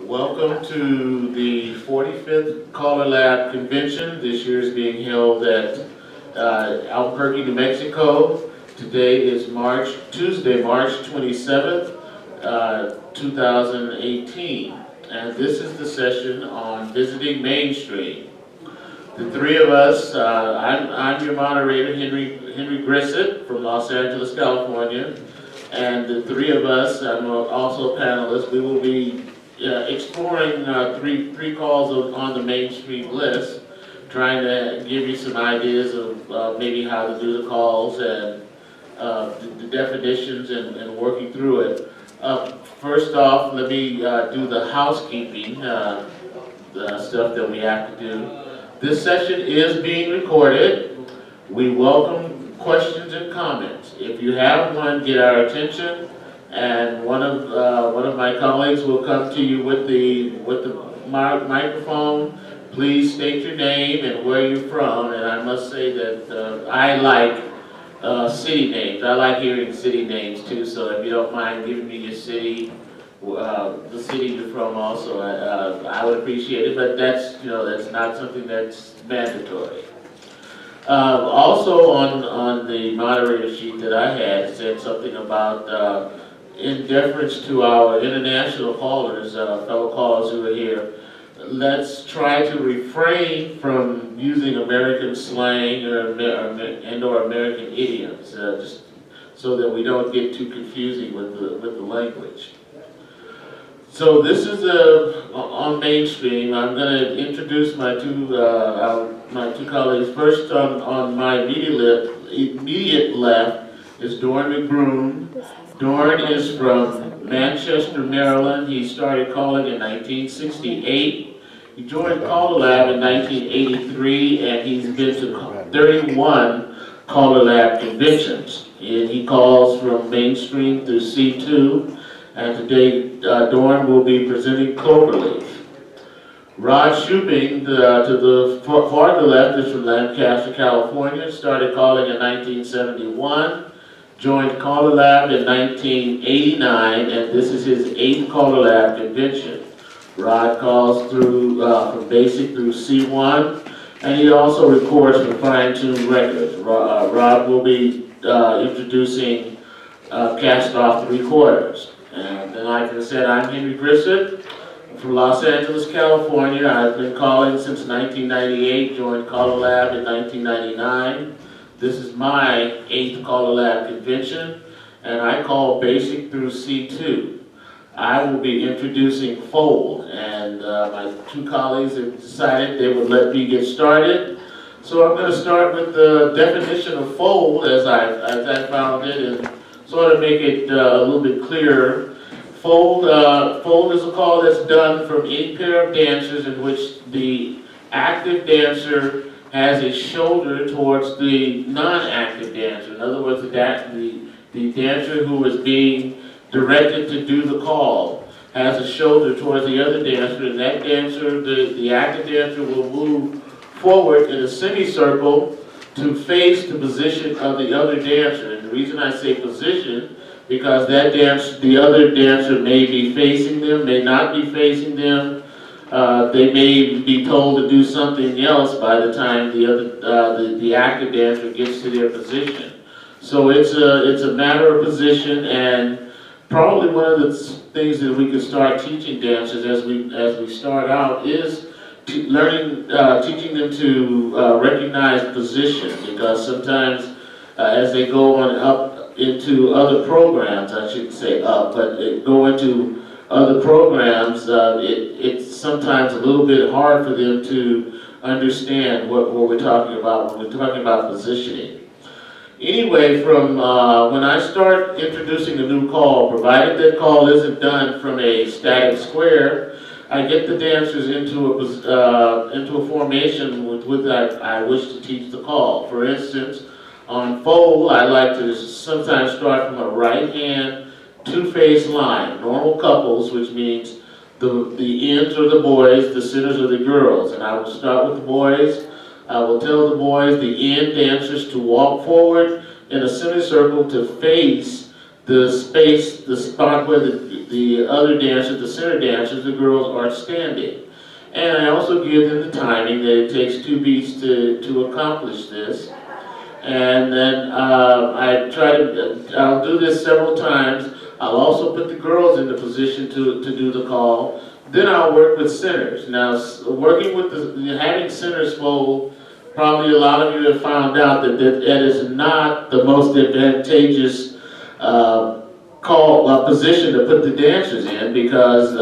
Welcome to the 45th CALLERLAB Convention. This year is being held at Albuquerque, New Mexico. Today is Tuesday, March 27th, 2018. And this is the session on visiting mainstream. The three of us, I'm your moderator, Henry Grissett from Los Angeles, California. And the three of us, I'm also a panelist, we will be exploring three calls on the mainstream list, trying to give you some ideas of maybe how to do the calls and the definitions and working through it. First off, let me do the housekeeping the stuff that we have to do. This session is being recorded. We welcome questions and comments. If you have one, get our attention, and one of my colleagues will come to you with the microphone. Please state your name and where you're from. And I must say that I like city names. I like hearing city names too. So if you don't mind giving me your city, the city you're from, also, I would appreciate it. But that's that's not something that's mandatory. Also on the moderator sheet that I had, it said something about in deference to our international callers, fellow callers who are here, let's try to refrain from using American slang or American idioms, just so that we don't get too confusing with the language. So this is on mainstream. I'm going to introduce my two colleagues. First, on my immediate left is Doren McBroom. Doren is from Manchester, Maryland. He started calling in 1968. He joined CALLERLAB in 1983, and he's been to 31 CALLERLAB conventions. And he calls from mainstream through C2. And today, Doren will be presenting Cloverleaf. Rod Shuping, to the farther left, is from Lancaster, California. Started calling in 1971. Joined CALLERLAB in 1989, and this is his 8th CALLERLAB convention. Rod calls through from basic through C1, and he also records for Fine Tune Records. Rod will be introducing cast-off the recorders. And then, like I said, I'm Henry Grissett from Los Angeles, California. I've been calling since 1998, joined CALLERLAB in 1999. This is my 8th CALLERLAB convention, and I call basic through C2. I will be introducing Fold, and my two colleagues have decided they would let me get started. So I'm going to start with the definition of Fold as I found it, and sort of make it a little bit clearer. Fold is a call that's done from any pair of dancers in which the active dancer has a shoulder towards the non-active dancer. In other words, the dancer who is being directed to do the call has a shoulder towards the other dancer, and that dancer, the active dancer, will move forward in a semicircle to face the position of the other dancer. And the reason I say position, because the other dancer may be facing them, may not be facing them. They may be told to do something else by the time the active dancer gets to their position. So it's a matter of position, and probably one of the things that we could start teaching dancers as we start out is teaching them to recognize position, because sometimes as they go on up into other programs, I shouldn't say up, but go into other programs, it's sometimes a little bit hard for them to understand what we're talking about when we're talking about positioning. Anyway, from when I start introducing a new call, provided that call isn't done from a static square, I get the dancers into a formation with which I wish to teach the call. For instance, on Fold, I like to sometimes start from a right hand two-phase line, normal couples, which means the ends are the boys, the centers are the girls. And I will start with the boys. I will tell the boys, the end dancers, to walk forward in a semicircle to face the space, the spot where the other dancers, the center dancers, the girls are standing. And I also give them the timing that it takes 2 beats to accomplish this. And then I'll do this several times. I'll also put the girls in the position to do the call. Then I'll work with centers. Now, working with having centers fold, probably a lot of you have found out that that is not the most advantageous position to put the dancers in, because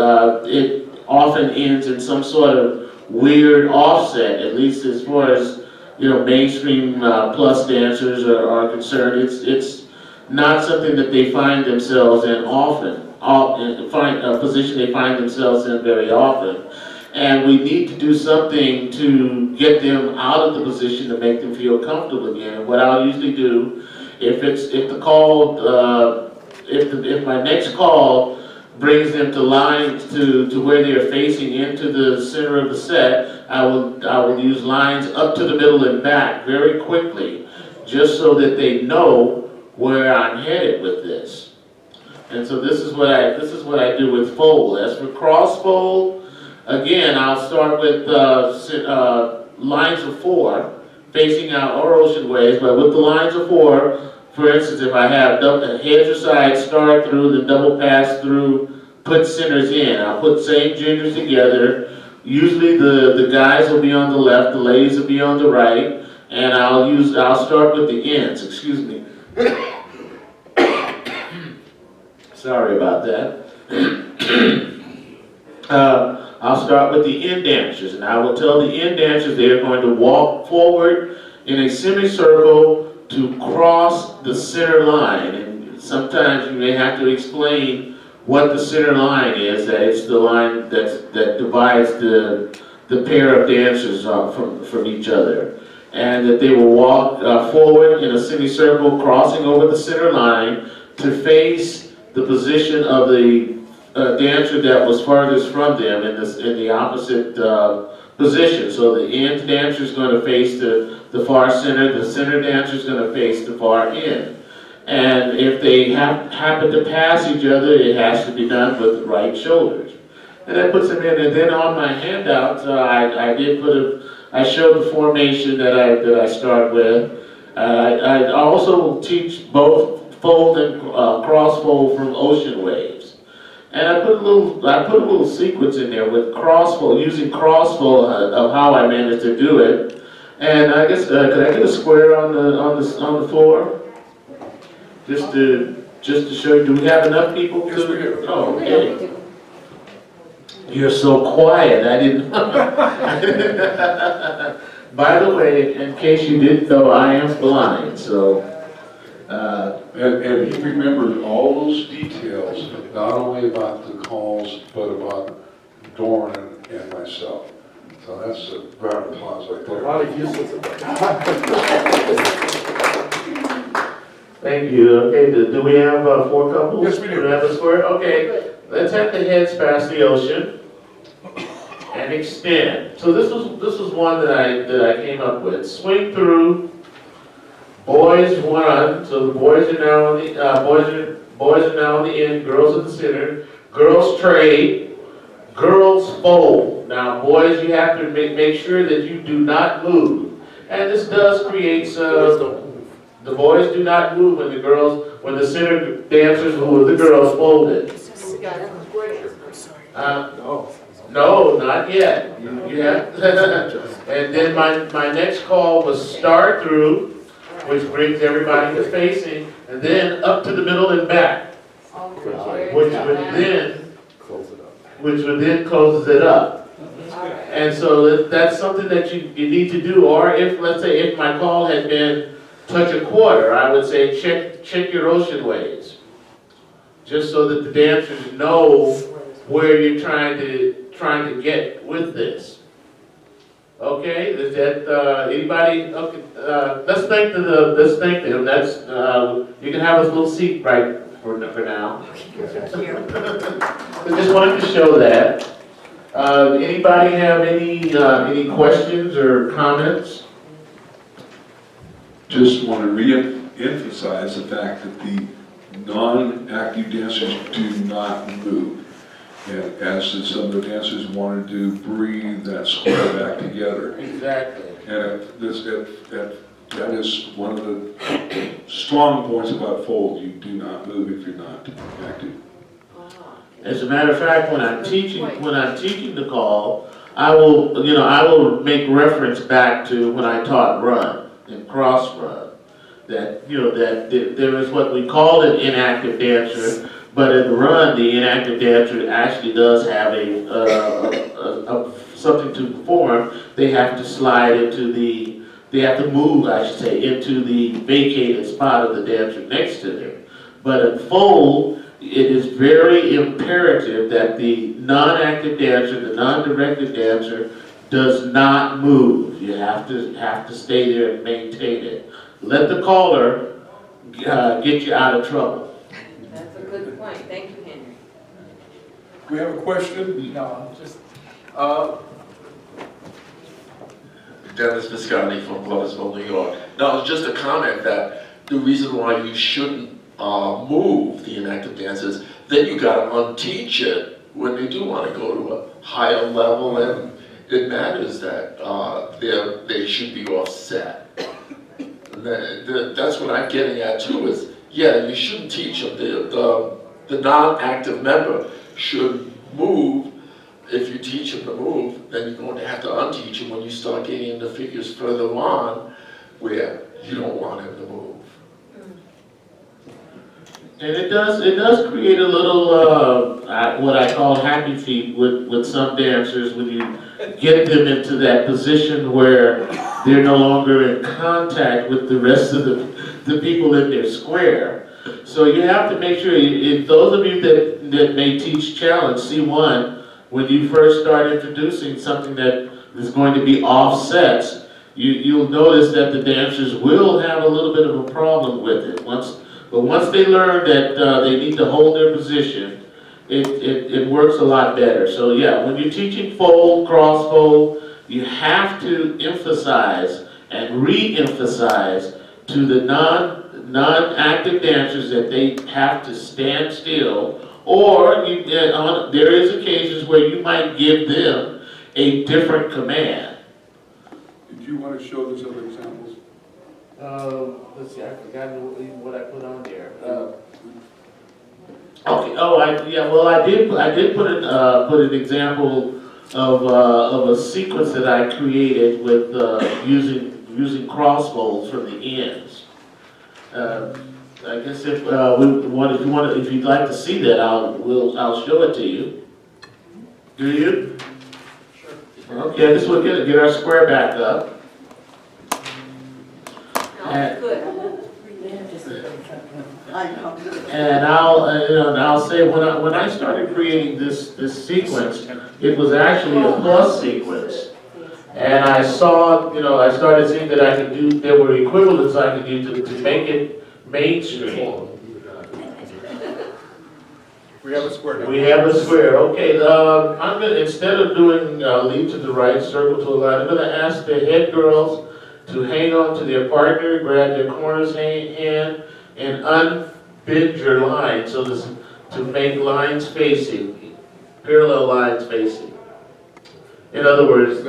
it often ends in some sort of weird offset, at least as far as mainstream plus dancers are concerned. It's not something that they find themselves in often. A position they find themselves in very often, and we need to do something to get them out of the position to make them feel comfortable again. What I'll usually do, if my next call brings them to lines to where they're facing into the center of the set, I will use lines up to the middle and back very quickly, just so that they know where I'm headed with this. And so this is what I do with fold. As for cross fold, again, I'll start with lines of 4 facing out, or ocean waves, but with the lines of 4, for instance, if I have heads or sides, start through, then double pass through, put centers in. I'll put same genders together. Usually the guys will be on the left, the ladies will be on the right, and I'll start with the ends, excuse me. Sorry about that. I'll start with the end dancers, and I will tell the end dancers they are going to walk forward in a semicircle to cross the center line. And sometimes you may have to explain what the center line is. That it's the line that divides the pair of dancers from each other. And that they will walk forward in a semicircle, crossing over the center line to face the position of the dancer that was farthest from them in the opposite position. So the end dancer is going to face the far center, the center dancer is going to face the far end. And if they happen to pass each other, it has to be done with the right shoulders. And that puts them in. And then on my handout, I showed the formation that I start with. I also teach both fold and cross fold from ocean waves, and I put a little sequence in there with cross fold, using cross fold of how I managed to do it. And I guess could I get a square on the floor, just to show you? Do we have enough people? Yes, we do. Oh, okay. You're so quiet. I didn't. By the way, in case you didn't know, I am blind, so. And he remembered all those details, not only about the calls, but about Doren and myself. So that's a round of applause right there. A lot of useless advice. Thank you. Okay, do we have 4 couples? Yes, we do. Do we have a square? Okay, let's have the heads past the ocean and extend. So this was one that I came up with. Swing through. Boys run, so the boys are now on the boys are now on the end, girls at the center. Girls trade, girls fold. Now, boys, you have to make sure that you do not move, and this does create some. The boys do not move when the center dancers move. The girls folded. No, not yet. You have. And then my next call was start through, which brings everybody to facing, and then up to the middle and back, which would then closes it up. And so that's something that you need to do. Or if, let's say, if my call had been touch a quarter, I would say check your ocean waves, just so that the dancers know where you're trying to get with this. Okay, is that anybody? Okay, let's thank them. That's you can have a little seat right for now. I just wanted to show that. Anybody have any questions or comments? Just want to re-emphasize the fact that the non-active dancers do not move. And as some of the dancers want to do, breathe that square back together. Exactly. And that is one of the strong points about fold. You do not move if you're not active. As a matter of fact, when I'm teaching the call, I will make reference back to when I taught run and cross run. That there is what we call an inactive dancer, but in run, the inactive dancer actually does have something to perform. They have to slide into they have to move, I should say, into the vacated spot of the dancer next to them. But in fold, it is very imperative that the non-active dancer, the non-directed dancer, does not move. You have to stay there and maintain it. Let the caller get you out of trouble. That's a good point. Thank you, Henry. We have a question? No, just, Dennis Visconti from Gloversville, New York. No, it's just a comment that the reason why you shouldn't move the inactive dancers, then you gotta unteach it when they do want to go to a higher level, and it matters that they should be offset. That's what I'm getting at too, is, yeah, you shouldn't teach them. The non-active member should move. If you teach them to move, then you're going to have to unteach them when you start getting into figures further on where you don't want him to move. And it does create a little what I call happy feet with some dancers when you get them into that position where they're no longer in contact with the rest of the people in their square. So you have to make sure, if those of you that may teach challenge C1, when you first start introducing something that is going to be offsets, you'll notice that the dancers will have a little bit of a problem with it. But once they learn that they need to hold their position, it works a lot better. So yeah, when you're teaching fold, cross fold, you have to emphasize and re-emphasize to the non-active dancers that they have to stand still, or there is occasions where you might give them a different command. Did you want to show those other examples? Let's see, I forgot what I put on there. Okay. Oh, I did put an example of a sequence that I created with using cross folds from the ends. I guess if you'd like to see that, I'll show it to you. Do you? Sure. Okay, this will get our square back up. And I'll say when I started creating this sequence, it was actually a plus sequence, and I saw I started seeing that there were equivalents I could do to make it mainstream. We have a square now. We have a square. Okay. I'm gonna, instead of doing lead to the right, circle to the left, I'm gonna ask the head girls to hang on to their partner, grab their corners hand, and unbend your line so to make lines facing, parallel lines facing. In other words,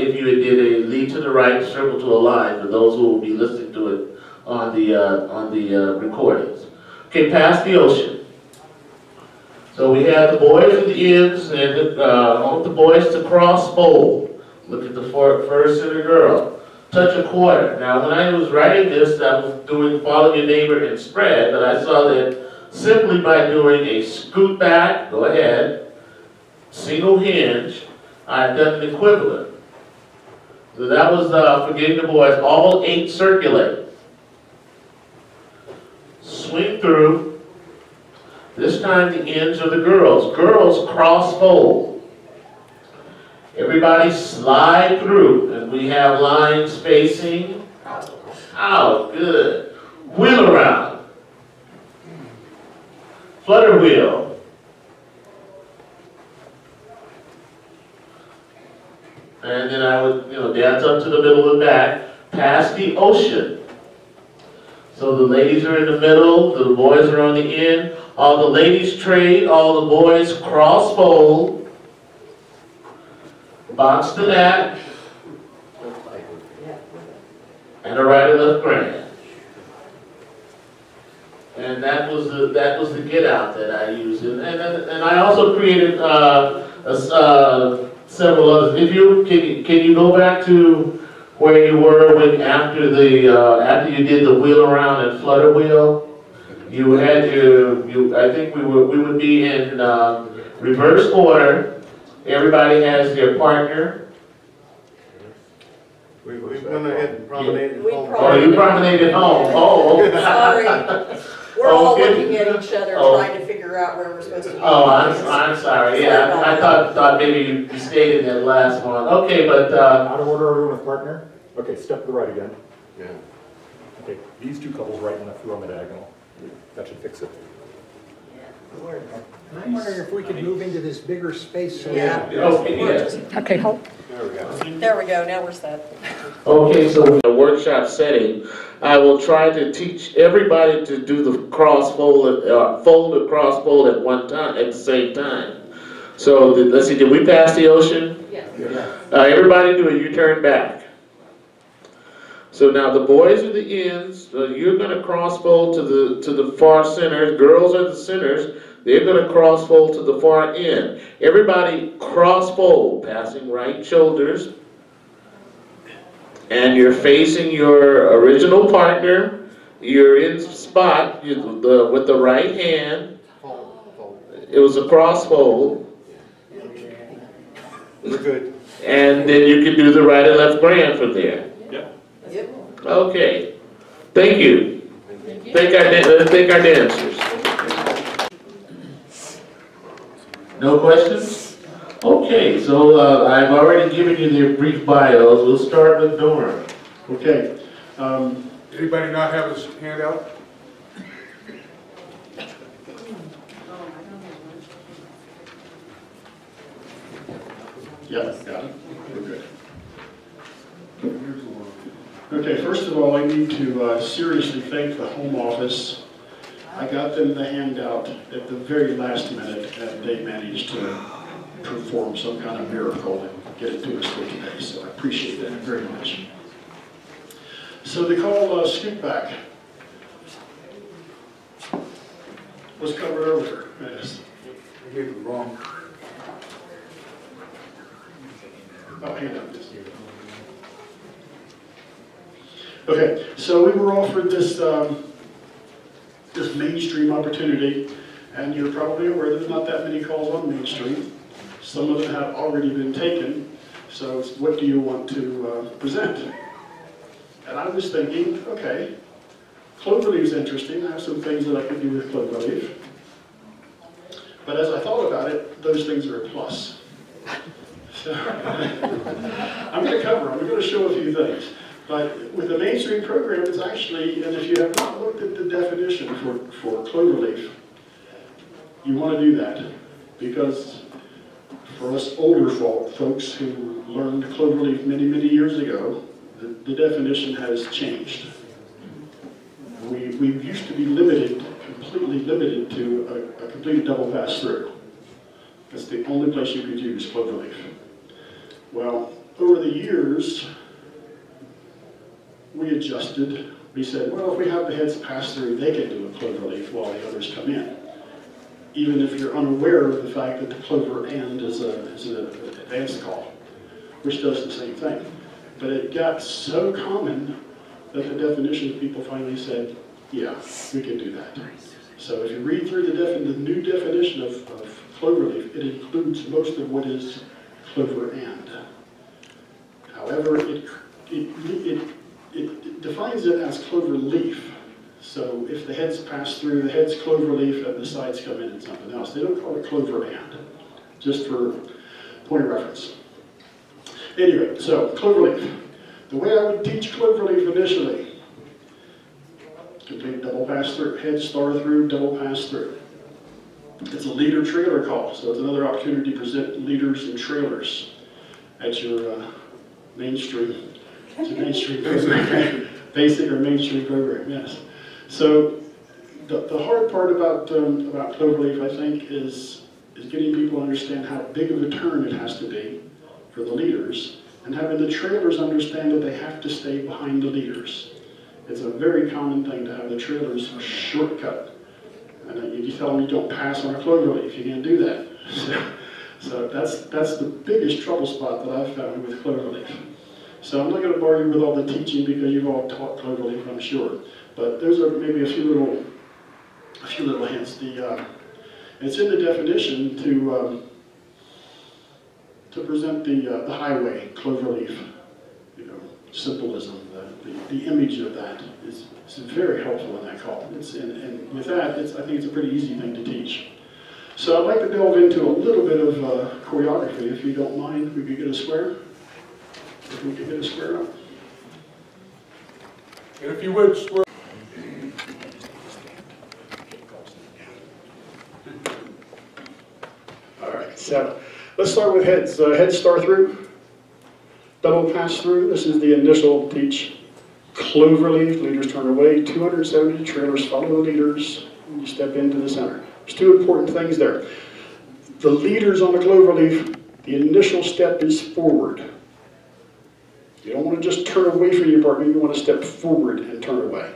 if you did a lead to the right, circle to a line, for those who will be listening to it on the recordings. Okay, past the ocean. So we have the boys at the ends, and I want the boys to cross fold. Look at the first and the girl. Touch a quarter. Now, when I was writing this, I was doing follow your neighbor and spread, but I saw that simply by doing a scoot back, go ahead, single hinge, I've done an equivalent. So that was for getting the boys, all 8 circulate. Swing through. This time the ends are the girls. Girls cross fold. Everybody slide through, and we have lines facing out. Good. Wheel around. Flutter wheel. And then I would, dance up to the middle of the back, past the ocean. So the ladies are in the middle, the boys are on the end. All the ladies trade, all the boys cross fold. Box to that. And a right and left grand. And that was the get out that I used. And I also created several others. If you can you go back to where you were when after you did the wheel around and flutter wheel? You had I think we would be in reverse order. Everybody has their partner. We went ahead and promenaded home. Oh, you promenaded home. Oh, okay. Sorry. We're all Okay. looking at each other trying to figure out where we're supposed to be. Oh, I'm sorry. Yeah, I thought maybe you stayed in that last one. Okay, but Out of order, everyone with partner? Okay, step to the right again. Yeah. Okay, these two couples right and left through on the diagonal. That should fix it. I'm wondering if we could move into this bigger space. So Yeah. okay, yes. Okay, hold. There we go. There we go, now we're set. Okay, so in a workshop setting, I will try to teach everybody to do the cross fold, fold and cross fold at one time, at the same time. So let's see, did we pass the ocean? Yes. Everybody do a U-turn back. So now the boys are the ends. You're going to cross fold to the far center. Girls are the centers. They're going to cross fold to the far end. Everybody cross fold, passing right shoulders. And you're facing your original partner. You're in spot with the right hand. It was a cross fold. We're good. And then you can do the right and left grand from there. Yep. Okay. Thank you. Thank our dancers. No questions? Okay, so I've already given you their brief bios. We'll start with Doren. Okay. Anybody not have his hand out? Yes, got it. We're good. Okay, first of all, I need to seriously thank the Home Office. I got them the handout at the very last minute, and they managed to perform some kind of miracle and get it to us for today, so I appreciate that very much. So they call scoop back was covered earlier. Yes. I gave it wrong. Oh, hand up this. Okay, so we were offered this this mainstream opportunity, and you're probably aware there's not that many calls on mainstream. Some of them have already been taken, so it's, what do you want to present? And I was thinking, okay, Cloverleaf's interesting. I have some things that I could do with Cloverleaf. But as I thought about it, those things are a plus. So I'm going to show a few things. But with the mainstream program, it's actually, and if you have not looked at the definition for Cloverleaf, you want to do that. Because for us older folks who learned Cloverleaf many, many years ago, the definition has changed. We used to be limited, completely limited to a complete double pass-through. That's the only place you could use Cloverleaf. Well, over the years, we adjusted. We said, well, if we have the heads pass through, they can do a Cloverleaf while the others come in. Even if you're unaware of the fact that the clover end is an advanced call, which does the same thing. But it got so common that the definition people finally said, yeah, we can do that. So if you read through the new definition of Cloverleaf, it includes most of what is clover and. However, it defines it as clover leaf. So if the heads pass through, the head's clover leaf and the sides come in and something else. They don't call it clover and, just for point of reference. Anyway, so cloverleaf. The way I would teach cloverleaf initially, complete double pass through, head star through, double pass through. It's a leader trailer call, so it's another opportunity to present leaders and trailers at your mainstream. It's a mainstream program. Basic or mainstream program, yes. So the hard part about Cloverleaf, I think, is getting people to understand how big of a turn it has to be for the leaders, and having the trailers understand that they have to stay behind the leaders. It's a very common thing to have the trailers shortcut. And you tell them you don't pass on a cloverleaf, you can't do that. So that's the biggest trouble spot that I've found with cloverleaf. So I'm not going to bore you with all the teaching because you've all taught cloverleaf, I'm sure. But those are maybe a few little hints. It's in the definition to present the highway cloverleaf, symbolism. The image of that is very helpful in that call. And with that, I think it's a pretty easy thing to teach. So I'd like to delve into a little bit of choreography, if you don't mind. We could get a square. If we could get a square up. And if you would, square. All right, so let's start with heads. Heads star through, double pass through. This is the initial teach. Cloverleaf, leaders turn away, 270 trailers follow the leaders, and you step into the center. There's two important things there. The leaders on the cloverleaf, the initial step is forward. You don't want to just turn away from your partner, you want to step forward and turn away.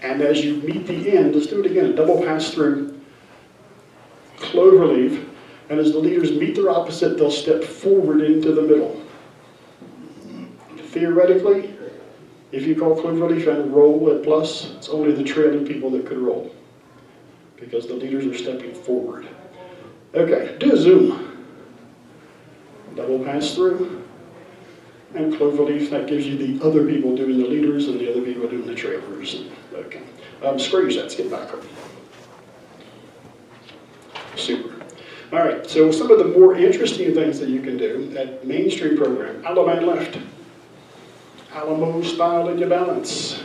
And as you meet the end, let's do it again, double pass through, cloverleaf, and as the leaders meet their opposite, they'll step forward into the middle. Theoretically, if you call cloverleaf and roll at plus, it's only the trailing people that could roll, because the leaders are stepping forward. Okay, do a zoom. Double pass through, and cloverleaf, that gives you the other people doing the leaders and the other people doing the trailers. Okay, square your sets, get back up. Super. All right, so some of the more interesting things that you can do at mainstream program, Alabama left. Alamo style in your balance.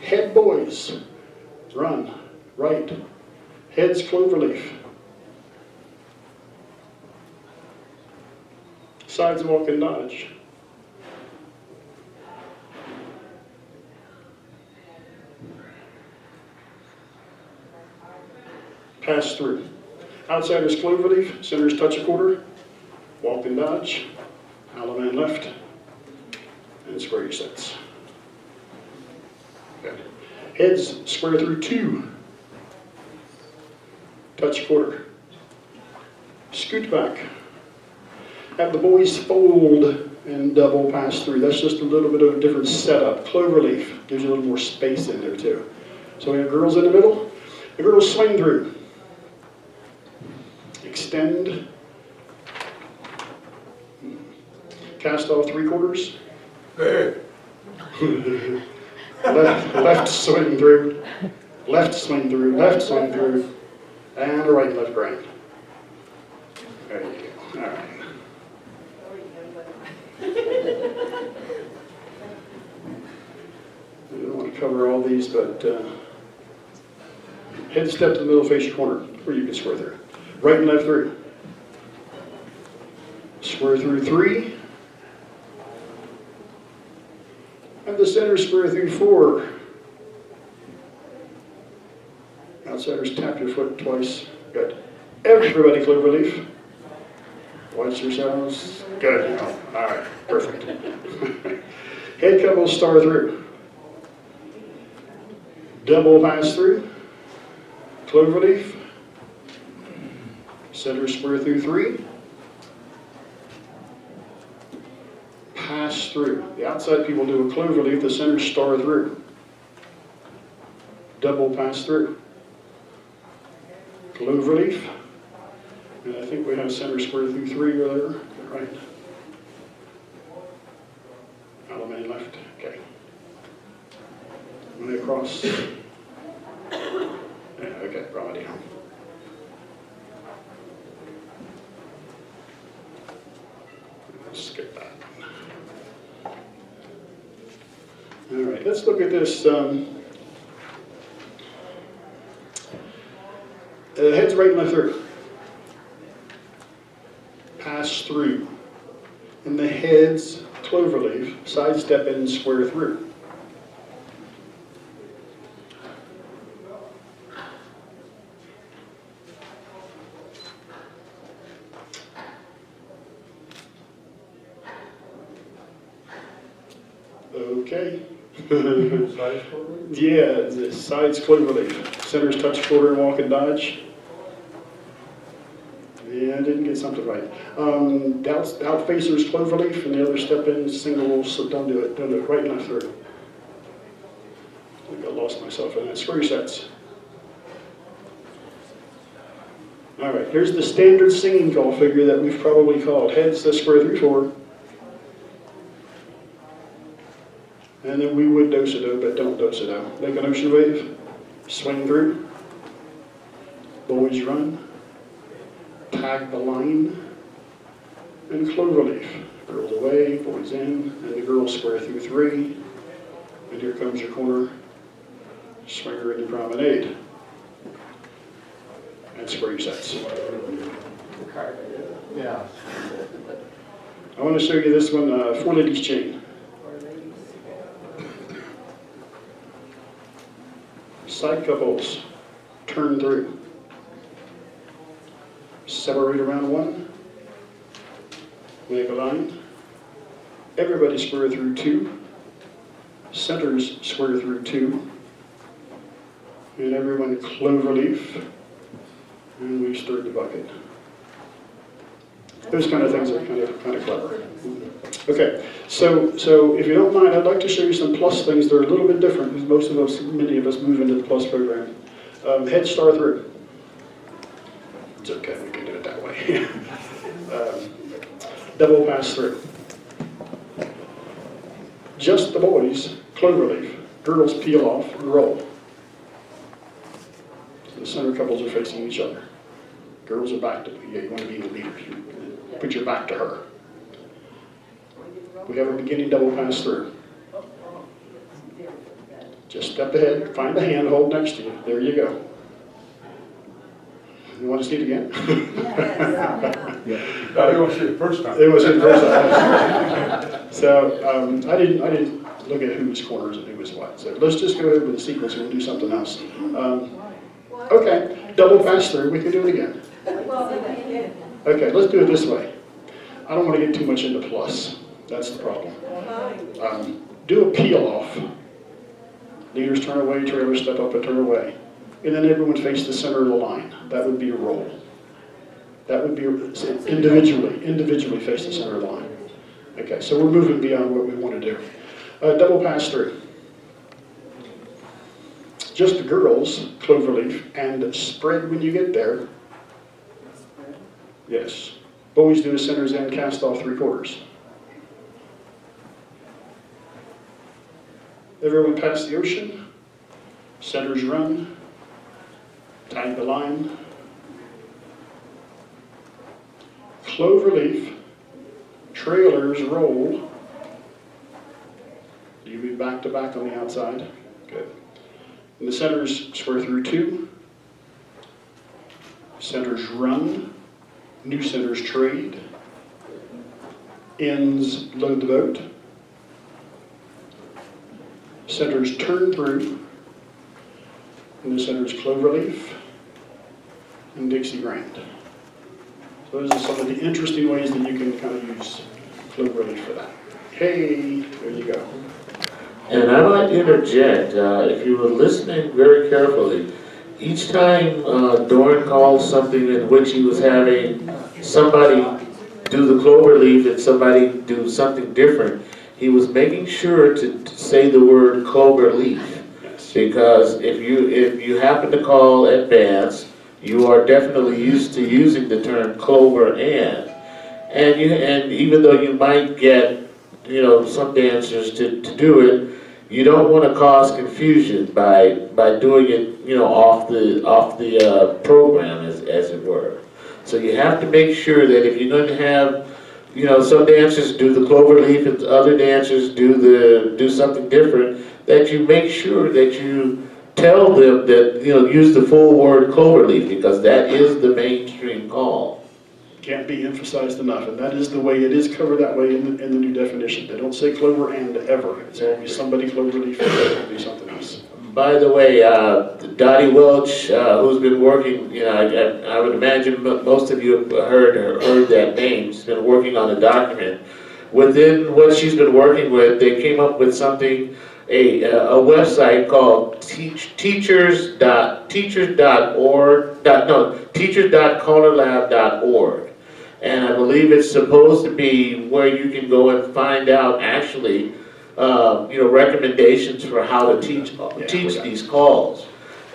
Head boys, run, right. Heads cloverleaf. Sides walk and dodge. Pass through. Outsiders cloverleaf, centers touch a quarter. Walk and dodge. Alamo left. And square your sets. Okay. Heads square through 2. Touch quarter. Scoot back. Have the boys fold and double pass through. That's just a little bit of a different setup. Cloverleaf gives you a little more space in there too. So we have girls in the middle. The girls swing through. Extend. Cast off 3/4. Left swing through, left swing through, left swing through, and a right left grind. There you go. All right. I don't want to cover all these, but head step to the middle, face your corner, where you can square through. Right and left through. Square through 3. And the center square through 4. Outsiders tap your foot twice. Good. Everybody cloverleaf. Watch yourselves. Good. All right. Perfect. Head couple star through. Double pass through. Cloverleaf. Center square through 3. Pass through. The outside people do a cloverleaf, the center star through. Double pass through. Cloverleaf. And I think we have center square through 3 over there. Right. Alabama left. Okay. Money across. Yeah, okay, brought it down. Let's skip that. All right, let's look at this. Heads right and left through. Pass through. And the heads, cloverleaf, sidestep in and square through. Okay. Size Cloverleaf? Yeah, the sides Cloverleaf. Centers touch, quarter, and walk and dodge. Yeah, I didn't get something right. Out facers Cloverleaf, and the other step in single, so don't do it. Don't do it. Right and left through. I think I lost myself in that. Square sets. All right, here's the standard singing call figure that we've probably called. Heads, the square 3/4. And then we would do-so-do, but don't do-so-do. Make an ocean wave, swing through, boys run, tag the line, and Cloverleaf. Girls away, boys in, and the girls square through 3. And here comes your corner, swinger in the promenade. And square sets. Yeah. I want to show you this one, 4 ladies chain. Side couples, turn through. Separate around 1. Make a line. Everybody square through 2. Centers square through 2. And everyone Cloverleaf. And we stirred the bucket. Those kind of things are kind of clever. Okay, so if you don't mind, I'd like to show you some plus things that are a little bit different because many of us move into the plus program. Head star through. It's okay, we can do it that way. Double pass through. Just the boys, Cloverleaf. Girls peel off and roll. The center couples are facing each other. Girls are back to you. Yeah, you want to be the leader. Put your back to her. We have a beginning double pass through. Just step ahead, find a hand, hold next to you. There you go. You want to see it again? Yeah. No, they want to see it the first time. They want to see it the first time. So I didn't look at who was corners and who was what. So let's just go ahead with the sequence and we'll do something else. Okay, double pass through. We can do it again. Okay, let's do it this way. I don't want to get too much into plus. That's the problem. Do a peel off. Leaders turn away, trailers step up and turn away. And then everyone face the center of the line. That would be a roll. That would be individually face the center of the line. Okay, so we're moving beyond what we want to do. Double pass through. Just the girls, Cloverleaf, and spread when you get there. Yes. Boys do a center's end, cast off 3/4. Everyone pass the ocean. Centers run. Tag the line. Cloverleaf. Trailers roll. You be back to back on the outside. Good. And the centers square through 2. Centers run. New centers trade. Ends load the boat. Centers turn through. And the centers Cloverleaf and Dixie Grand. So those are some of the interesting ways that you can kind of use Cloverleaf for that. Hey, there you go. And I might interject, if you were listening very carefully, each time Doren called something in which he was having somebody do the Cloverleaf and somebody do something different, he was making sure to say the word Cloverleaf. Yes. Because if you happen to call advance, you are definitely used to using the term clover and even though you might get some dancers to do it, you don't want to cause confusion by doing it off the program as it were. So you have to make sure that if you're going to have some dancers do the Cloverleaf and other dancers do something different, that you make sure that you tell them that use the full word Cloverleaf, because that is the mainstream call. Can't be emphasized enough, and that is the way it is covered that way in the new definition. They don't say clover and ever. It's always somebody Cloverleaf and it will be something else. By the way, Dottie Welch, who's been working, I would imagine most of you have heard that name. She's been working on a document within what she's been working with, they came up with something, a website called teachers.callerlab.org. And I believe it's supposed to be where you can go and find out actually, recommendations for how to teach these calls.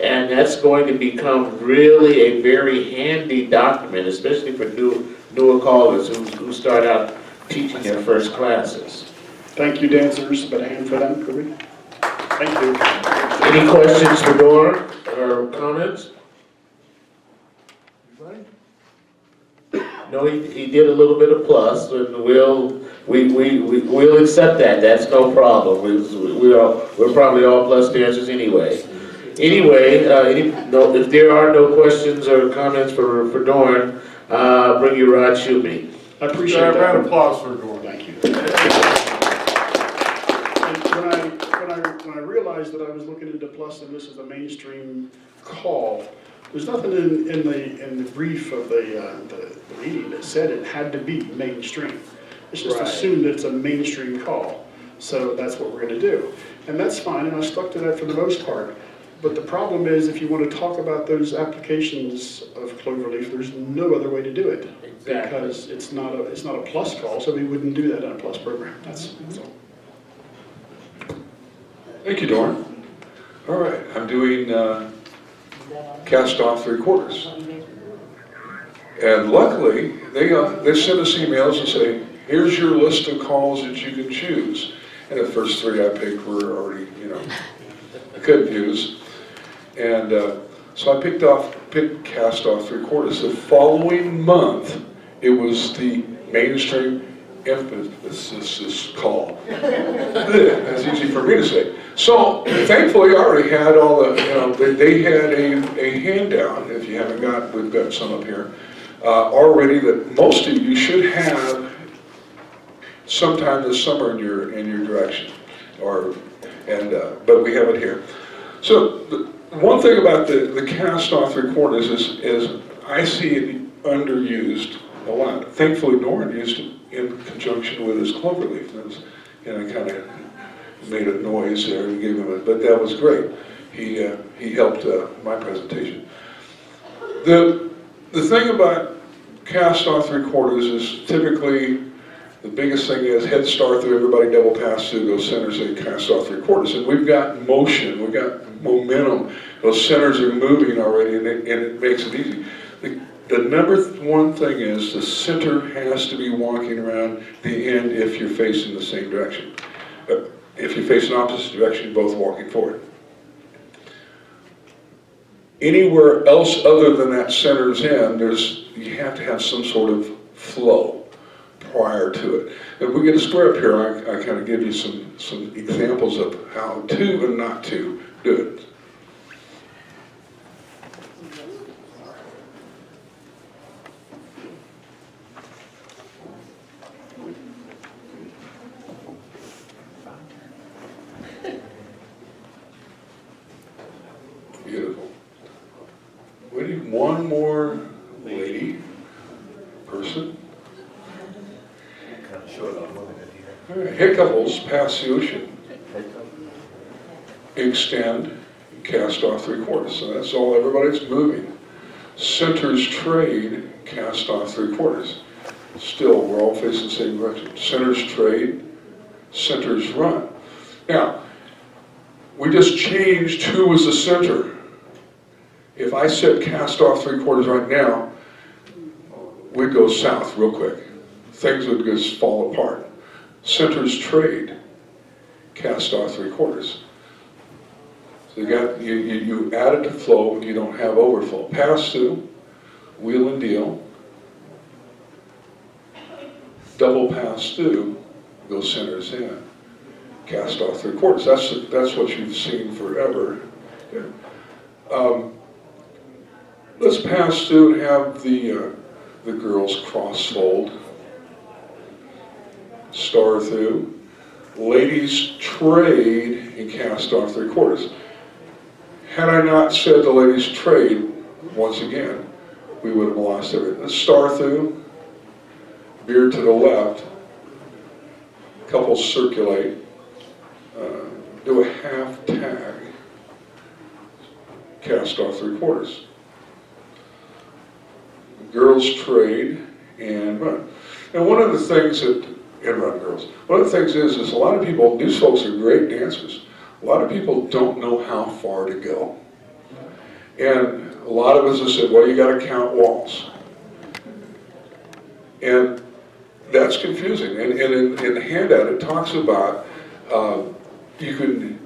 And that's going to become really a very handy document, especially for newer callers who start out teaching their first classes. Thank you, dancers, but a hand for them, could we? Thank you. Any questions for Doren or comments? No, he did a little bit of plus, and we'll accept that. That's no problem. We're probably all plus dancers anyway. Anyway, if there are no questions or comments for Doren, bring your rod Shuping. I appreciate that. Round of applause for Doren. Thank you. When I realized that I was looking into plus and this is a mainstream call, there's nothing in the brief of the meeting that said it had to be mainstream. It's just assumed that it's a mainstream call. So that's what we're going to do. And that's fine, and I stuck to that for the most part. But the problem is, if you want to talk about those applications of Cloverleaf, there's no other way to do it. Exactly. Because it's not a plus call, so we wouldn't do that in a plus program. That's all. Thank you, Doren. All right, I'm doing cast off 3/4. And luckily, they send us emails and say, here's your list of calls that you can choose. And the first 3 I picked were already, I couldn't use. And so I picked cast off 3/4. The following month, it was the mainstream emphasis call. That's easy for me to say. So thankfully, I already had all the, they had a handout. If you haven't we've got some up here already that most of you should have sometime this summer in your direction, but we have it here. So one thing about the cast off 3/4 is I see it underused a lot. Thankfully, Doren used it in conjunction with his Cloverleaf. And I kind of made a noise there and gave him but that was great. He helped my presentation. The thing about cast off 3/4 is typically the biggest thing is head start through, everybody double pass through, go center, say cast off 3/4. And we've got motion, we've got momentum. Those centers are moving already, and it makes it easy. The number one thing is the center has to be walking around the end if you're facing the same direction. If you face an opposite direction, you're both walking forward. Anywhere else other than that center's end, you have to have some sort of flow prior to it. If we get a square up here, I kind of give you some examples of how to and not to do it. Beautiful. We need one more lady, person. All right, head couples pass the ocean. Extend, cast off 3/4. So that's all, everybody's moving. Centers trade, cast off 3/4. Still, we're all facing the same direction. Centers trade, centers run. Now, we just changed who was the center. If I said cast off 3/4 right now, we'd go south real quick. Things would just fall apart. Centers trade, cast off 3/4. So you add it to flow, you don't have overflow. Pass through, wheel and deal, double pass through, go centers in, cast off 3/4. That's what you've seen forever. Let's pass through and have the girls cross fold, star through, ladies trade and cast off 3/4. Had I not said the ladies trade, once again, we would have lost everything. Let's star through, veer to the left, couples circulate, do a half tag, cast off 3/4. Girls trade and run. And one of the things that, and run girls, one of the things is a lot of people, these folks are great dancers. A lot of people don't know how far to go. And a lot of us have said, well, you got to count walls. And that's confusing. And in the handout, it talks about you can,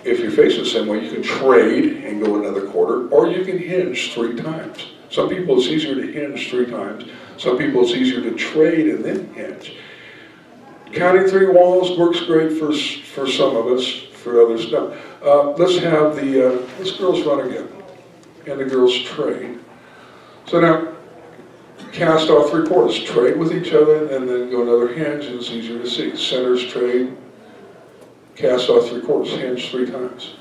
if you're facing the same way, you can trade and go another quarter, or you can hinge 3 times. Some people it's easier to hinge 3 times. Some people it's easier to trade and then hinge. Counting 3 walls works great for some of us, for others no. Let's have let's girls run again, and the girls trade. So now, cast off 3/4, trade with each other, and then go another hinge, and it's easier to see. Centers trade, cast off 3/4, hinge 3 times.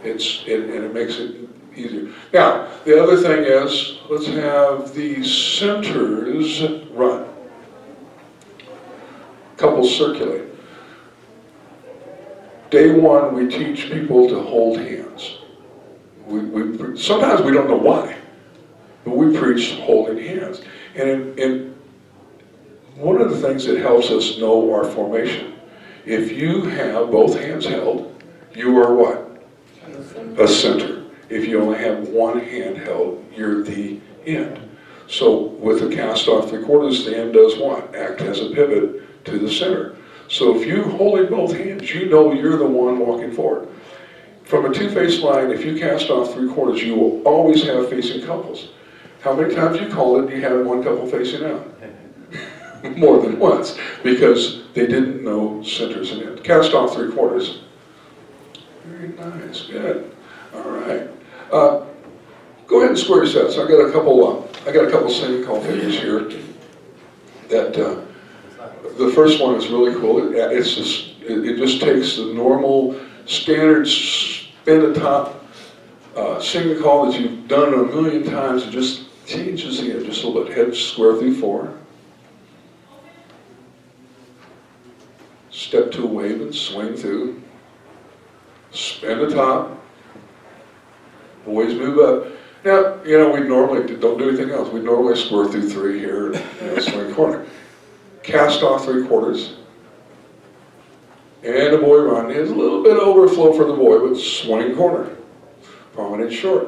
And it makes it easier. Now, the other thing is, let's have the centers run. Couples circulate. Day 1, we teach people to hold hands. Sometimes we don't know why, but we preach holding hands. And one of the things that helps us know our formation, if you have both hands held, you are what? A center. If you only have one hand held, you're the end. So with a cast off 3/4, the end does what? Act as a pivot to the center. So if you hold in both hands, you know you're the one walking forward. From a 2-face line, if you cast off 3/4, you will always have facing couples. How many times you called it, you had one couple facing out? More than once, because they didn't know centers and end. Cast off 3/4. Very nice, good. All right. Go ahead and square your sets. I got a couple single call figures here. That the first one is really cool. It just takes the normal standard spin the top single call that you've done a million times and just changes the end just a little bit. Head square through 4. Step to a wave and swing through. Spin the top. Boys move up. Now, we normally don't do anything else. We normally square through 3 here and swing corner. Cast off 3/4. And the boy run. There's a little bit of overflow for the boy, but swing corner. Promenade short.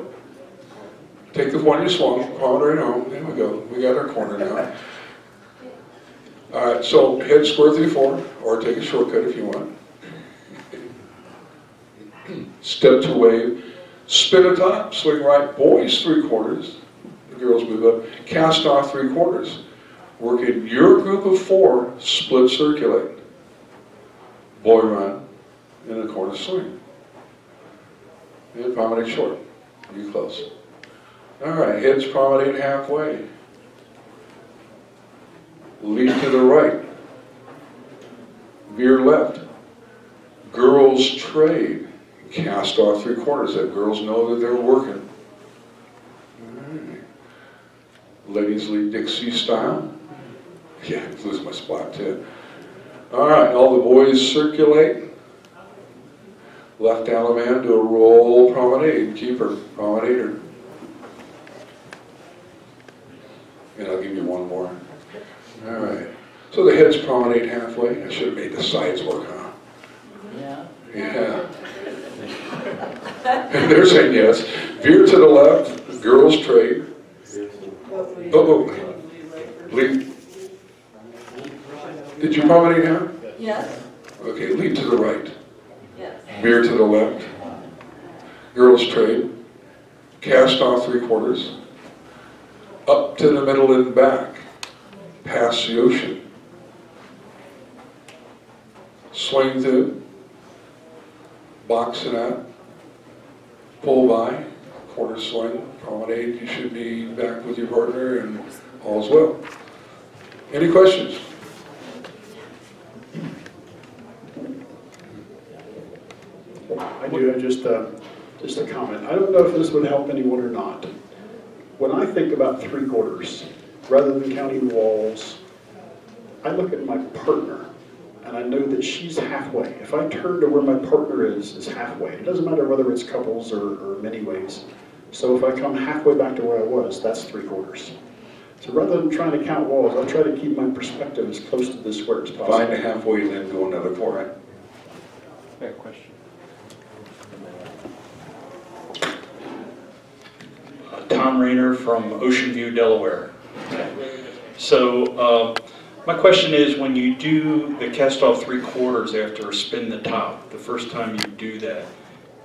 Take the one you swung, promenade home. There we go. We got our corner now. All right, so head square through 4, or take a shortcut if you want. Step to wave. Spin a top, swing right, boys 3/4, the girls move up, cast off 3/4. Work in your group of 4, split circulate. Boy run, in the corner swing. And promenade short, you close. All right, heads promenade halfway. Lead to the right. Veer left. Girls trade. Cast off 3/4. That girls know that they're working. All right. Ladies lead Dixie style. Yeah, lose my spot too. All right, all the boys circulate. Left Alaman do a roll promenade. Keeper, promenader. And I'll give you one more. All right. So the heads promenade halfway. I should have made the sides work, huh? Yeah. Yeah. And they're saying yes. Veer to the left, girls trade. Oh. Lead. Did you promenade half? Yes. Okay, lead to the right. Yes. Veer to the left. Girls trade. Cast off 3/4. Up to the middle and back. Past the ocean. Swing through. Box it out. Pull by. Quarter swing. Promenade. You should be back with your partner and all's well. Any questions? I do have just a comment. I don't know if this would help anyone or not. When I think about 3/4, rather than counting walls, I look at my partner and I know that she's halfway. If I turn to where my partner is halfway. It doesn't matter whether it's couples or many ways. So if I come halfway back to where I was, that's 3/4. So rather than trying to count walls, I try to keep my perspective as close to the square as possible. Find a halfway and then go another 4. Fair question. Tom Rayner from Ocean View, Delaware. So my question is, when you do the cast off 3/4 after a spin the top, the first time you do that,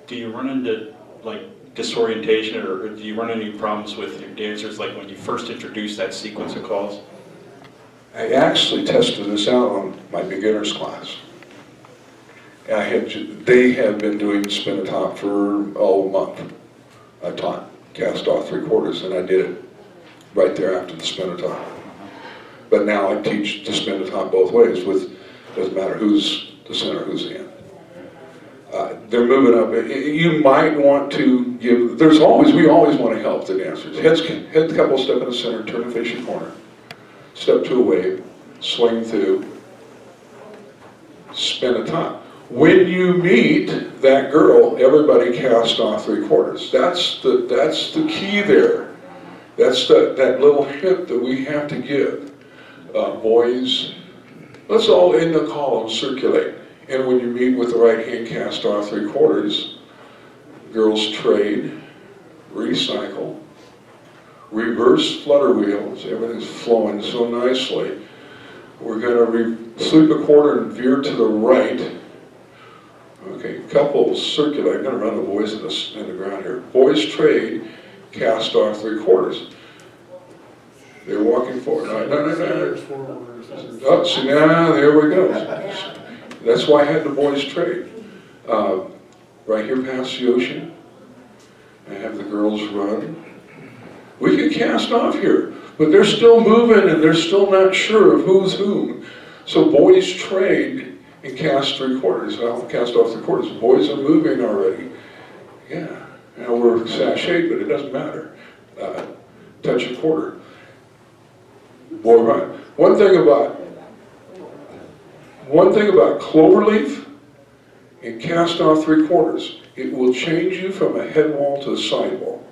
do you run into like disorientation, or do you run into any problems with your dancers like when you first introduce that sequence of calls? I actually tested this out on my beginners class. They had been doing spin a top for a month. I taught cast off 3/4, and I did it right there after the spin a top. But now I teach to spin a top both ways. Doesn't matter who's the center, who's the end. They're moving up. You might want to give. We always want to help the dancers. Head couple step in the center, turn to face your corner. Step to a wave, swing through, spin a top. When you meet that girl, everybody cast off 3/4. That's the key there. That's that little hint that we have to give. Boys, let's all in the column circulate. And when you meet with the right hand cast off 3/4, girls trade, recycle, reverse flutter wheels. Everything's flowing so nicely. We're going to sweep a quarter and veer to the right. Okay, couples circulate. I'm going to run the boys in the ground here. Boys trade, cast off 3/4. They're walking forward. No. Oh, see, now there we go. That's why I had the boys trade. Right here past the ocean, I have the girls run. We can cast off here, but they're still moving and they're still not sure of who's whom. So boys trade and cast 3/4. I'll cast off 3/4. Boys are moving already. Yeah, now we're sashayed, but it doesn't matter. Touch a quarter. Boy, run. One thing about Cloverleaf and cast off 3/4, it will change you from a head wall to a side wall.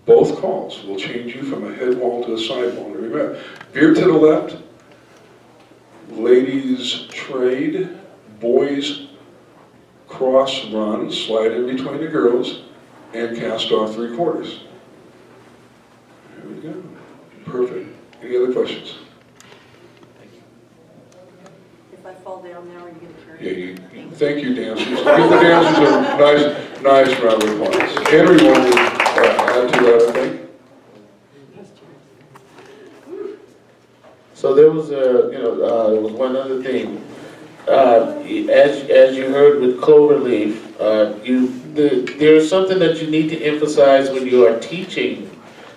Both calls will change you from a head wall to a side wall. Remember, veer to the left, ladies trade, boys cross run, slide in between the girls, and cast off 3/4. There we go. Perfect. Any other questions? If I fall down now, are you going to carry me? Yeah, thank you, dancers. Give the dancers a nice round of applause. Henry wanted to add to that, I think. So there was there was one other thing. As you heard with Cloverleaf, there's something that you need to emphasize when you are teaching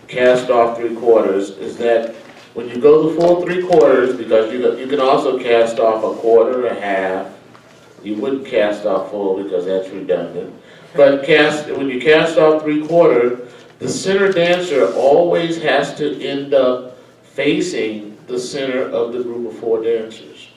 cast off 3/4, is that when you go the full 3/4, because you can also cast off a quarter, a half. You wouldn't cast off full because that's redundant. But when you cast off 3/4, the center dancer always has to end up facing the center of the group of 4 dancers,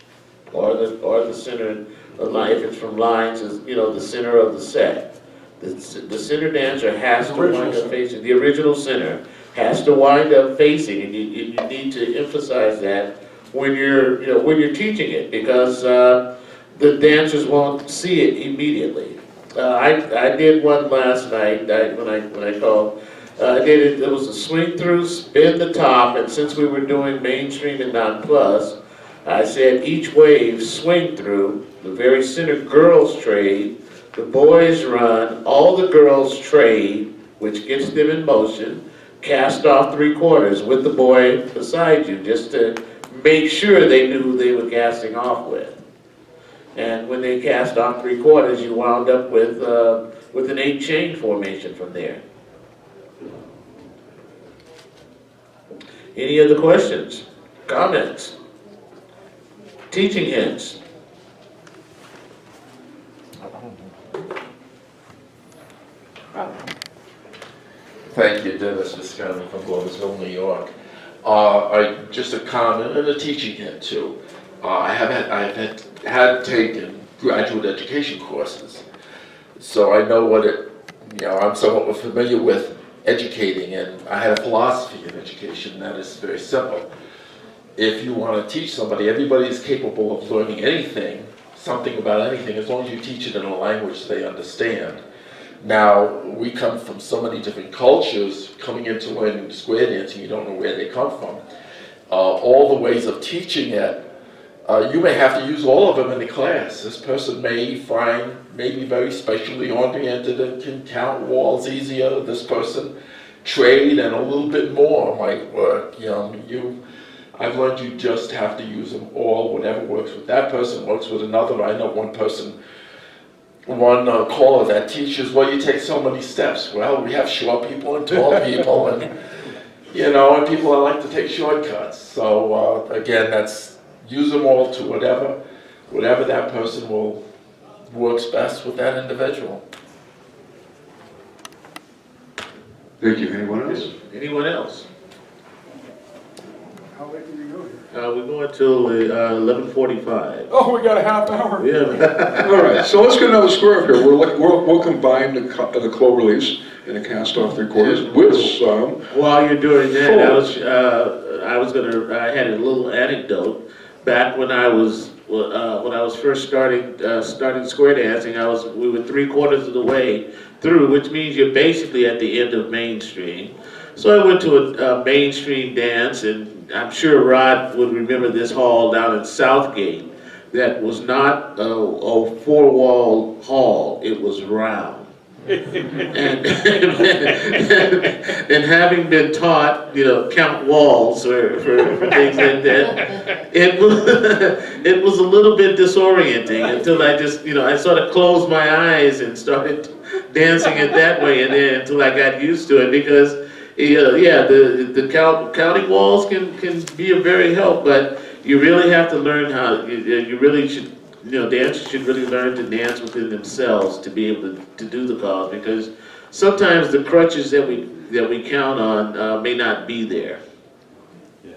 or the center of line. If it's from lines, is the center of the set. The center dancer has to wind up facing the original center. Has to wind up facing, and you need to emphasize that when you're teaching it, because the dancers won't see it immediately. I did one last night when I called. I did it. It was a swing through, spin the top, and since we were doing mainstream and non-plus, I said each wave swing through. The very center girls trade, the boys run, all the girls trade, which gets them in motion. Cast off 3/4 with the boy beside you, just to make sure they knew who they were casting off with. And when they cast off 3/4, you wound up with an 8-chain formation from there. Any other questions, comments, teaching hints? Thank you, Dennis Visconti from Gloversville, New York. Just a comment and a teaching hint too. I've had taken graduate education courses, so I know what it, I'm somewhat familiar with educating, and I had a philosophy in education that is very simple. If you want to teach somebody, everybody is capable of learning anything, something about anything, as long as you teach it in a language they understand. Now, we come from so many different cultures. Coming into learning square dancing, you don't know where they come from. All the ways of teaching it, you may have to use all of them in the class. This person may find maybe very specially oriented and can count walls easier. This person, trade and a little bit more might work. I've learned you just have to use them all. Whatever works with that person works with another. I know one caller that teaches, well, you take so many steps. Well, we have short people and tall people, and and people that like to take shortcuts. So again, that's use them all to whatever that person works best with that individual. Thank you. Anyone else? Anyone else? How late do we go here? We're going till 11:45. Oh, we got a half hour. Yeah. All right, so let's get another square up here. We'll combine the Cloverleafs in a cast-off three-quarters with some. While you're doing that, I had a little anecdote. Back when I was first starting square dancing, we were 3/4 of the way through, which means you're basically at the end of mainstream. So I went to a mainstream dance, and I'm sure Rod would remember this hall down in Southgate. That was not a four-wall hall; it was round. and having been taught, count walls for things like that, it was a little bit disorienting until I just, I sort of closed my eyes and started dancing it that way, and then until I got used to it, because the counting walls can be a very help, but you really have to learn how. You really should. Dancers should really learn to dance within themselves to be able to do the calls, because sometimes the crutches that we count on may not be there. Yeah,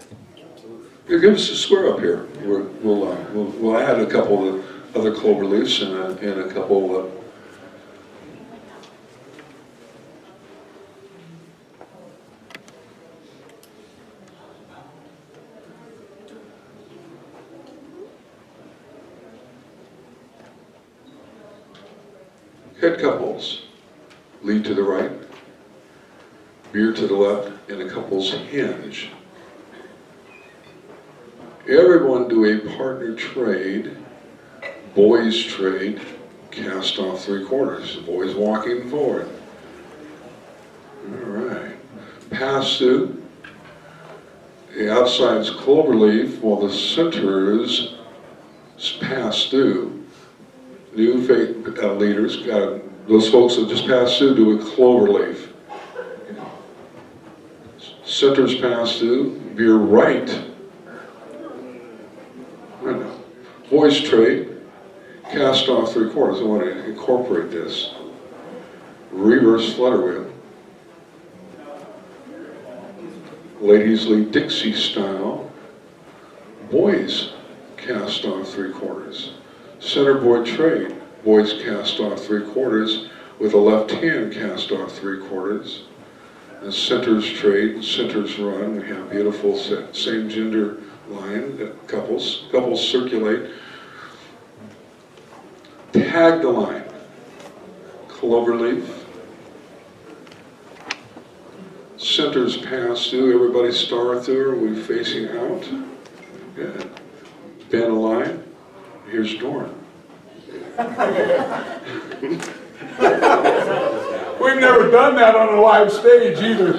give us a square up here. We'll add a couple of other Cloverleafs and a couple of. Head couples, lead to the right, veer to the left, and the couples hinge. Everyone do a partner trade, boys trade, cast off three-quarters. The boys walking forward. All right. Pass through. The outside's Cloverleaf, while the center is pass through. New leaders, those folks that just passed through, do a Cloverleaf. Centers pass through, veer right. Boys trade, cast off three-quarters. I want to incorporate this. Reverse flutter wheel. Ladies lead Dixie style. Boys cast off three-quarters. Centerboard trade, boys cast off three-quarters with a left hand cast off three-quarters. And centers trade, centers run. We have beautiful same gender line, couples circulate. Tag the line, Cloverleaf. Centers pass through, everybody star through, are we facing out? Good. Bend a line. Here's Doren. We've never done that on a live stage either.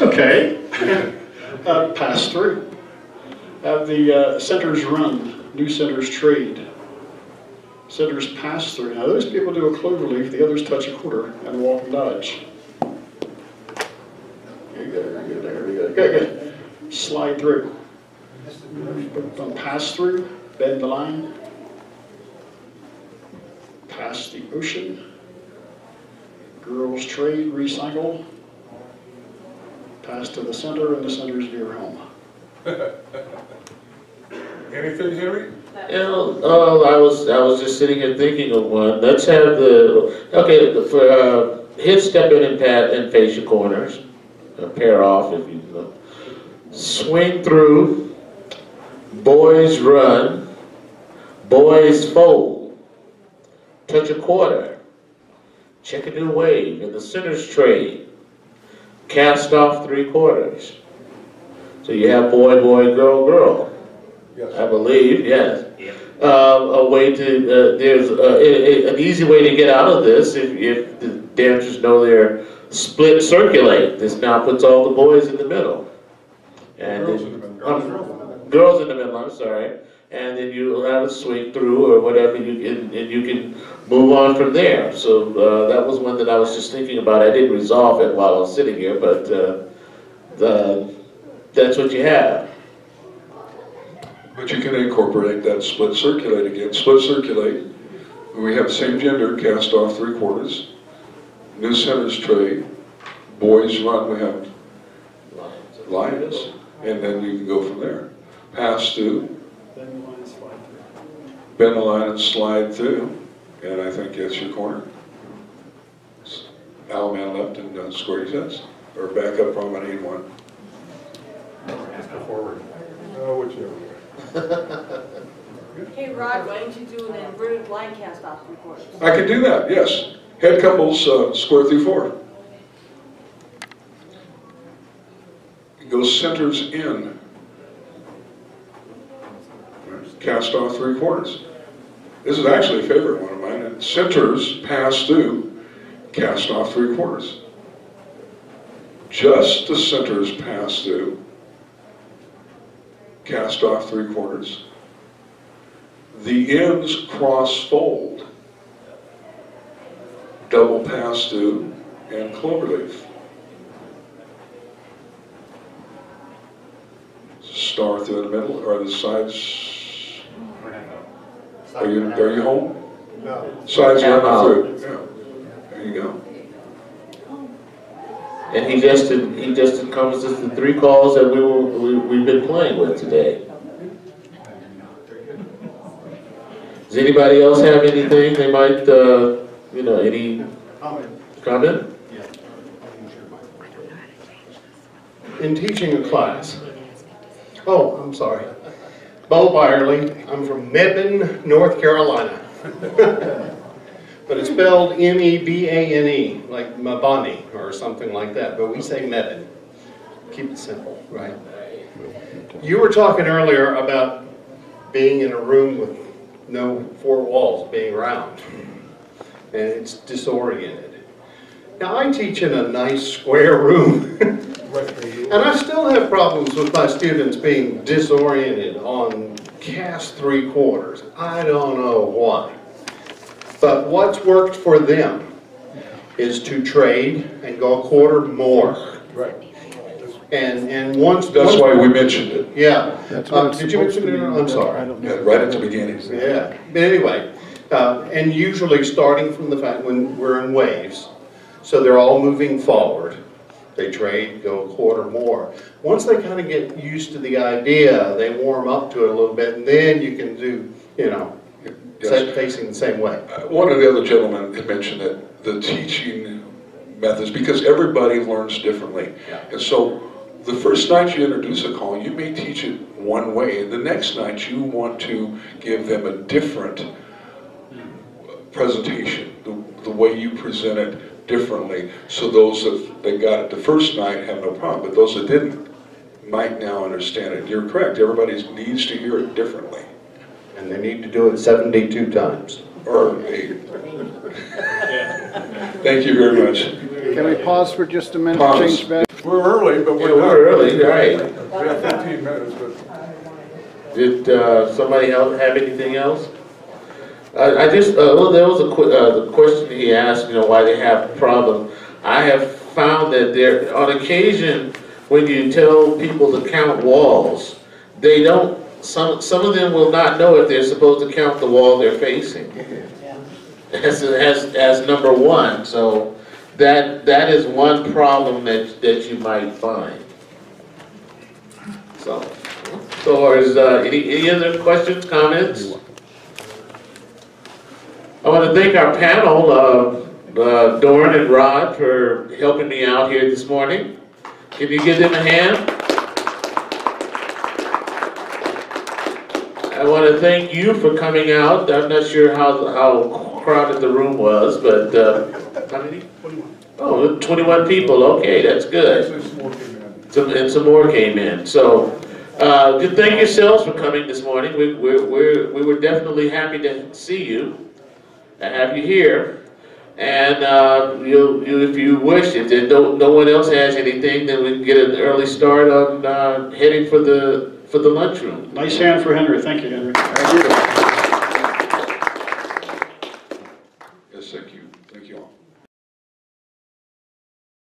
Okay. Pass through. Have the centers run, new centers trade. Centers pass through. Now those people do a Cloverleaf, the others touch a quarter and walk and dodge. Good. Slide through. Pass through, bend the line, pass the ocean, girls trade, recycle, pass to the center, and the centers veer home. Anything, Henry? You know, I was just sitting here thinking of one. Let's have for hit, step in, and face your corners. Pair off if you know. Swing through. Boys run. Boys fold. Touch a quarter. Check a new wave in the center's trade. Cast off 3/4. So you have boy, boy, girl, girl. Yes. I believe, yes. A way to, there's an easy way to get out of this if the dancers know they're split circulate. This now puts all the boys in the middle. And Girls in the middle. Girls in the middle, I'm sorry. And then you'll have a swing through or whatever, and you can move on from there. So that was one that I was just thinking about. I didn't resolve it while I was sitting here, but that's what you have. But you can incorporate that split circulate again. Split circulate, we have same gender, cast off 3/4. New centers trade. Boys run, we have lions. And then you can go from there. Pass through. Bend the line and slide through. And I think that's your corner. Owl man left and square sets. Or back up promenade one. Just go forward. Oh, whichever. Hey Rod, why don't you do an inverted line cast off 3/4? I can do that, yes. Head couples square through 4. Go centers in. Cast off 3/4. This is actually a favorite one of mine. Centers pass through, cast off 3/4. Just the centers pass through, cast off 3/4. The ends cross fold, double pass through, and cloverleaf. Star through in the middle, or the sides. Are you home? No. Sides running through. Yeah. There you go. And he just encompasses the 3 calls that we've been playing with today. Does anybody else have anything they might, any comment? In teaching a class. Oh, I'm sorry. Bo Byerly. I'm from Mebane, North Carolina. But it's spelled M-E-B-A-N-E, like Mabani or something like that, but we say Mebane. Keep it simple, right? You were talking earlier about being in a room with no 4 walls, being round, and it's disoriented. Now I teach in a nice square room, and I still have problems with my students being disoriented on cast 3/4. I don't know why. But what's worked for them is to trade and go a quarter more. Right. And once... That's why we mentioned it. Yeah. Did you mention it? I'm sorry. Yeah, right at the beginning. Yeah. But anyway, and usually starting from the fact when we're in waves, so they're all moving forward. They trade, go a quarter more. Once they kind of get used to the idea, they warm up to it a little bit, and then you can do, Yes. facing the same way. One of the other gentlemen had mentioned that the teaching methods, because everybody learns differently. Yeah. And so the first night you introduce a call, you may teach it one way, and the next night you want to give them a different presentation, the way you present it differently. So those that got it the first night have no problem, but those that didn't might now understand it. You're correct, everybody needs to hear it differently. And they need to do it 72 times. Or 8. Thank you very much. Can we pause for just a minute? Pause. Change back? We're early, but we're We're early, right. We have 15 minutes, but... Did somebody else have anything else? I just, there was the question he asked, why they have a problem. I have found that there, on occasion, when you tell people to count walls, they don't, some of them will not know if they're supposed to count the wall they're facing as number 1. So that is one problem that you might find. So is any other questions, comments? I want to thank our panel, Doren and Rod, for helping me out here this morning. Can you give them a hand? I want to thank you for coming out. I'm not sure how crowded the room was, but how many? 21. Oh, 21 people. Okay, that's good. And some more came in. So, just thank yourselves for coming this morning. We were definitely happy to see you and have you here. And if you wish, if no one else has anything, then we can get an early start on heading for the lunchroom. Nice hand for Henry. Thank you, Henry.